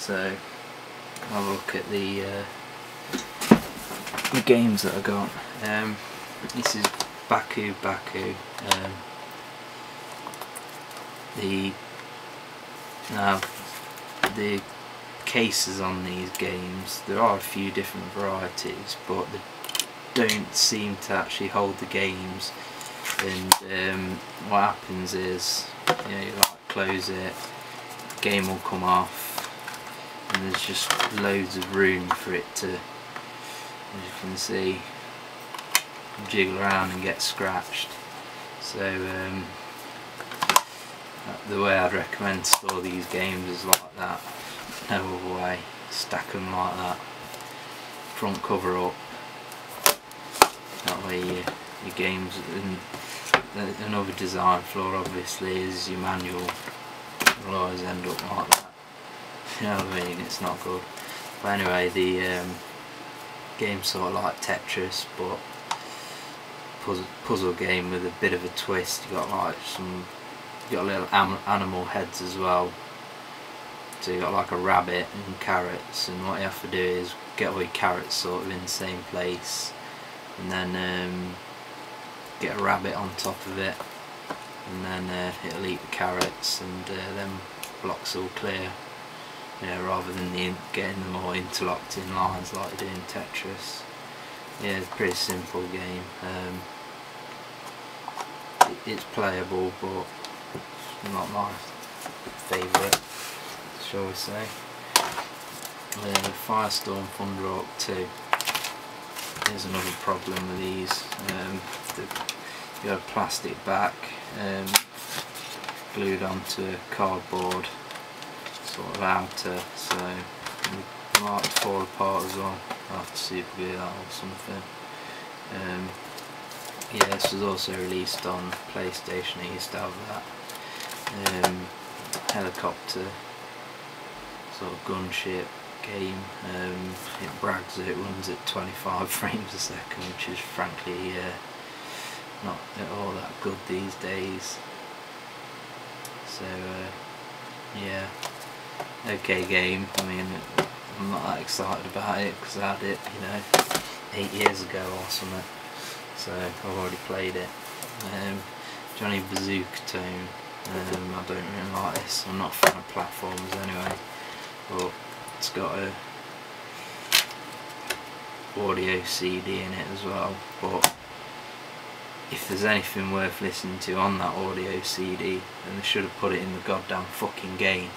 So have a look at the games that I got. This is Baku. The cases on these games, there are a few different varieties, but they don't seem to actually hold the games. And what happens is, you like close it, game will come off, and there's just loads of room for it to, as you can see, jiggle around and get scratched. So the way I'd recommend to store these games is like that, no other way. Stack them like that, front cover up, that way your games. And another design flaw obviously is your manual will always end up like that, you know what I mean, it's not good. But anyway, the game's sort of like Tetris, but puzzle game with a bit of a twist. You got like you got little animal heads as well. So you got like a rabbit and carrots, and what you have to do is get all your carrots sort of in the same place, and then get a rabbit on top of it, and then it'll eat the carrots, and then blocks all clear. Rather than getting them all interlocked in lines like you do in Tetris. Yeah, it's a pretty simple game. It's playable, but it's not my favourite, shall we say. The Firestorm Thunder Hawk 2. Here's another problem with these. You got a plastic back glued onto cardboard sort of outer, so it might fall apart as well. I'll have to super glue that or something. Yeah, this was also released on PlayStation. I used to have that. Helicopter sort of gunship game. It brags that it runs at 25 frames a second, which is frankly not at all that good these days. So yeah, okay game. I mean, I'm not that excited about it because I had it, 8 years ago or something, so I've already played it. Johnny Bazooka Tone. I don't really like this. I'm not a fan of platformers anyway, but it's got a audio CD in it as well. But if there's anything worth listening to on that audio CD, then they should have put it in the goddamn fucking game.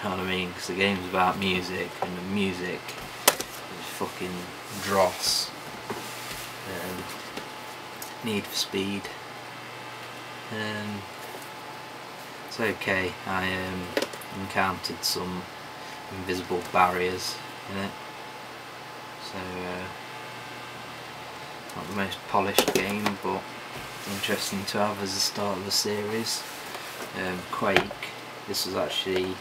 You know what I mean? Because the game's about music, and the music is fucking dross. Need for Speed. It's okay. I encountered some invisible barriers in it, so not the most polished game, but interesting to have as the start of the series. Quake. This was actually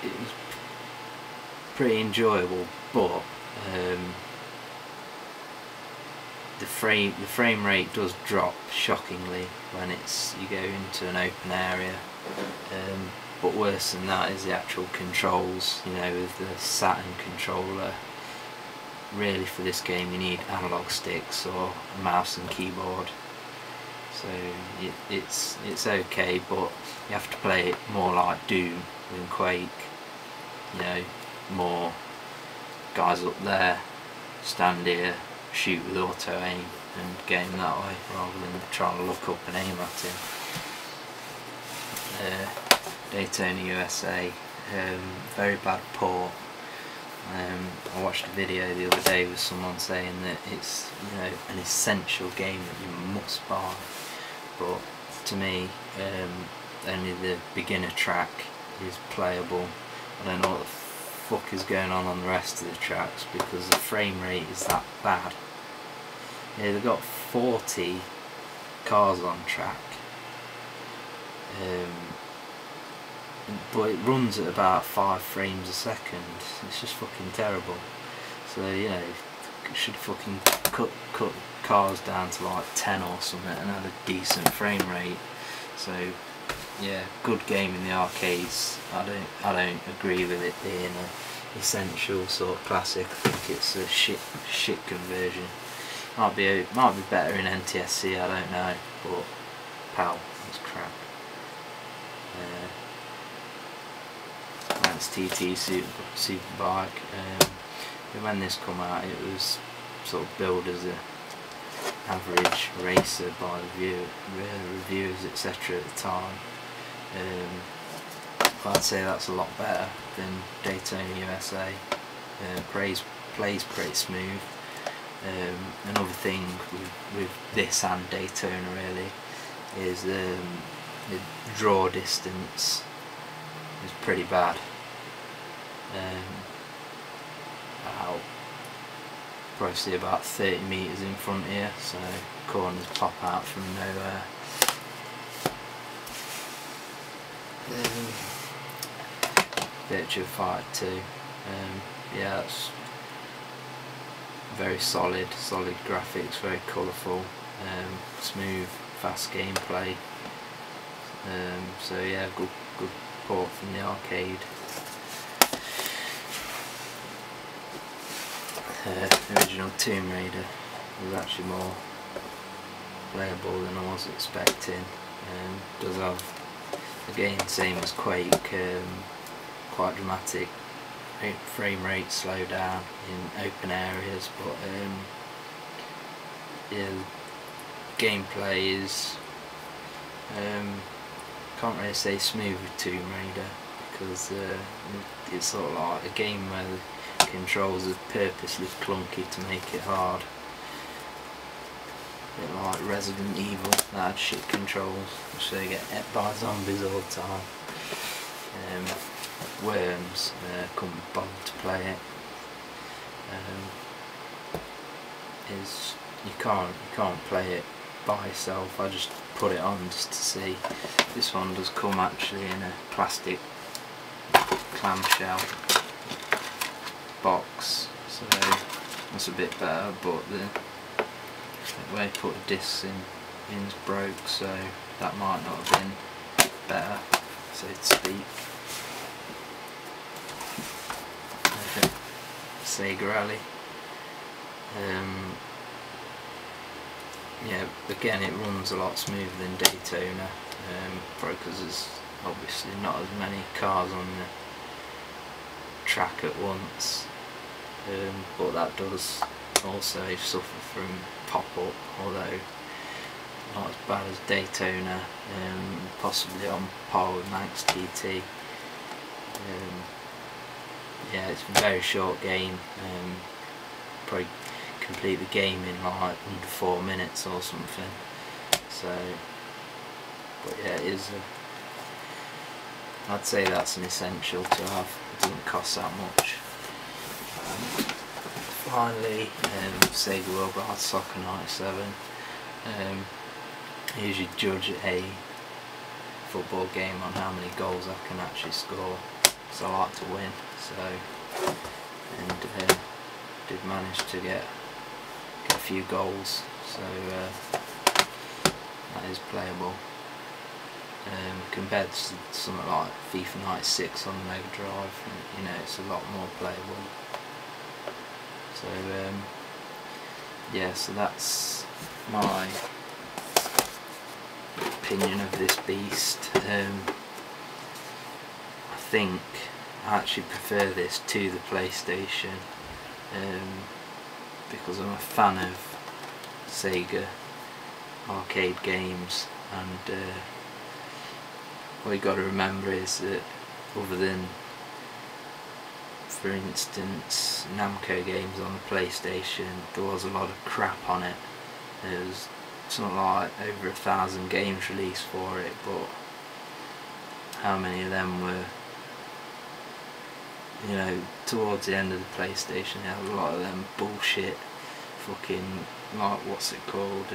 it was pretty enjoyable, but the frame rate does drop shockingly when you go into an open area. But worse than that is the actual controls. With the Saturn controller, really for this game you need analog sticks or a mouse and keyboard. So it's okay, but you have to play it more like Doom than Quake. More guys up there, stand here, shoot with auto aim and game that way, rather than trying to look up and aim at him. Daytona USA, very bad port. I watched a video the other day with someone saying that it's an essential game that you must buy, but to me only the beginner track is playable. I don't know what the fuck is going on the rest of the tracks, because the frame rate is that bad. Yeah, they've got 40 cars on track, but it runs at about 5 frames a second. It's just fucking terrible. So you should fucking cut cars down to like 10 or something and have a decent frame rate. So yeah, good game in the arcades. I don't agree with it being a essential sort of classic. I think it's a shit conversion. Might be better in NTSC, I don't know, but PAL, that's crap. That's TT Superbike. When this come out, it was sort of billed as a average racer by the reviewers, etc. at the time. I'd say that's a lot better than Daytona USA. Plays pretty smooth. Another thing with this and Daytona really is the draw distance is pretty bad. Probably see about 30 metres in front here, so corners pop out from nowhere. Virtua Fighter 2, yeah, that's very solid graphics, very colourful, smooth, fast gameplay. So yeah, good port from the arcade. Original Tomb Raider was actually more playable than I was expecting. Does have, again, same as Quake, quite dramatic frame rate slow down in open areas, but yeah, gameplay is can't really say smooth with Tomb Raider, because it's sort of like a game where the controls are purposely clunky to make it hard. A bit like Resident Evil, that had shit controls, so you get hit by zombies all the time. Worms, couldn't bother to play it. You can't play it by yourself. I just put it on just to see. This one does come actually in a plastic clamshell box, so that's a bit better, but the way I put the discs in is broke, so that might not have been better, so to speak. Sega Rally. Yeah, again, it runs a lot smoother than Daytona, probably because there's obviously not as many cars on the track at once, but that does also suffer from pop-up, although not as bad as Daytona, possibly on par with Manx TT. Yeah, it's a very short game, probably complete the game in like under 4 minutes or something, so, but yeah, it is I'd say that's an essential to have. It doesn't cost that much. Finally, Sega World Soccer 97. I usually judge a football game on how many goals I can actually score, because I like to win, so, and did manage to get a few goals, so that is playable. Compared to something like FIFA 96 on the Mega Drive, you know, it's a lot more playable. So yeah, so that's my opinion of this beast. I think I actually prefer this to the PlayStation, because I'm a fan of Sega arcade games, and what you got to remember is that other than, for instance, Namco games on the PlayStation, there was a lot of crap on it. There was something like over 1,000 games released for it, but how many of them were, you know, towards the end of the PlayStation, they had a lot of them bullshit fucking, like, what's it called,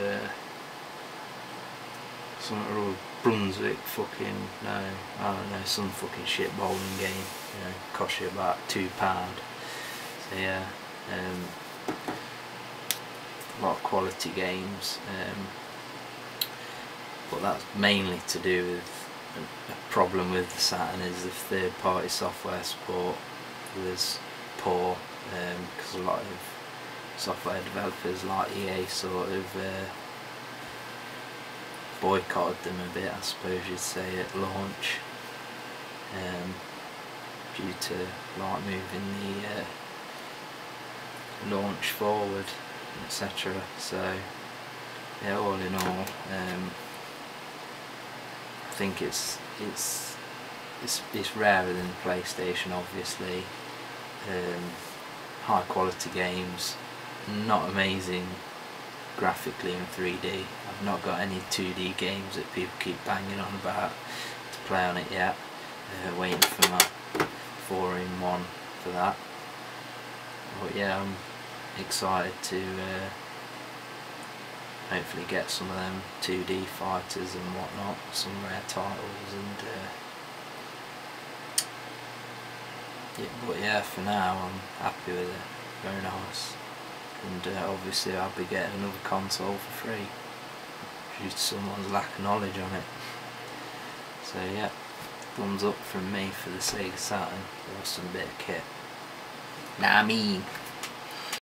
something all Brunswick fucking, no, I don't know, some fucking shit bowling game, you know, cost you about £2. So yeah, a lot of quality games, but that's mainly to do with a problem with the Saturn is the third-party software support was poor, because a lot of software developers like EA sort of boycotted them a bit, I suppose you'd say, at launch, due to like moving the launch forward, etc. So yeah, all in all, I think it's rarer than PlayStation, obviously. High quality games, not amazing graphically in 3D. I've not got any 2D games that people keep banging on about to play on it yet. Waiting for my 4-in-1 for that. But yeah, I'm excited to hopefully get some of them 2D fighters and whatnot, some rare titles, and yeah, but yeah, for now I'm happy with it, very nice. And obviously I'll be getting another console for free due to someone's lack of knowledge on it. So yeah, thumbs up from me for the Sega Saturn. Awesome bit of kit. Nah, I mean.